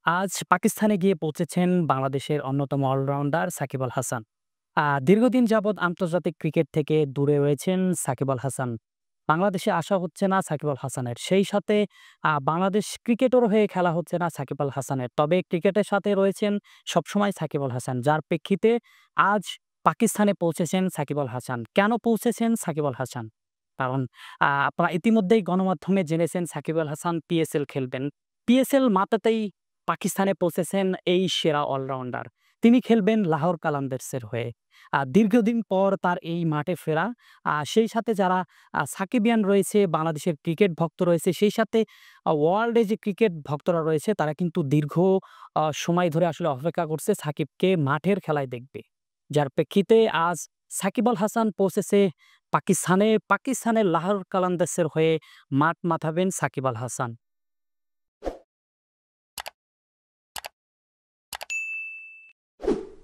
আজ পাকিস্তানে গিয়ে পৌঁছেছেন বাংলাদেশের অন্যতম অলরাউন্ডার সাকিব আল হাসান। দীর্ঘদিন যাবৎ আন্তর্জাতিক ক্রিকেট থেকে দূরে রয়েছেন সাকিব আল হাসান। বাংলাদেশে আসা হচ্ছে না সাকিব আল হাসানের। সেই সাথে বাংলাদেশ ক্রিকেটের হয়ে খেলা হচ্ছে না সাকিব আল হাসানের। তবে ক্রিকেটের সাথে রয়েছেন সবসময় সাকিব আল হাসান। যার প্রেক্ষিতে আজ পাকিস্তানে পৌঁছেছেন সাকিব আল হাসান। কেন পৌঁছেছেন সাকিব আল হাসান? কারণ আপনারা ইতিমধ্যেই গণমাধ্যমে জেনেছেন সাকিব আল হাসান পিএসএল খেলবেন। পিএসএল মাতাতেই পাকিস্তানে পৌঁছেছেন এই সেরা অলরাউন্ডার। তিনি খেলবেন লাহোর কালান্দার্সের হয়ে। দীর্ঘদিন পর তার এই মাঠে ফেরা, সেই সাথে যারা সাকিবিয়ান রয়েছে, বাংলাদেশের ক্রিকেট ভক্ত রয়েছে, সেই সাথে ওয়ার্ল্ডে যে ক্রিকেট ভক্তরা রয়েছে তারা কিন্তু দীর্ঘ সময় ধরে আসলে অপেক্ষা করছে সাকিবকে মাঠের খেলায় দেখবে। যার প্রেক্ষিতে আজ সাকিব আল হাসান পৌঁছেছে পাকিস্তানের লাহোর কালান্দার্সের হয়ে মাঠ মাতাবেন সাকিব আল হাসান।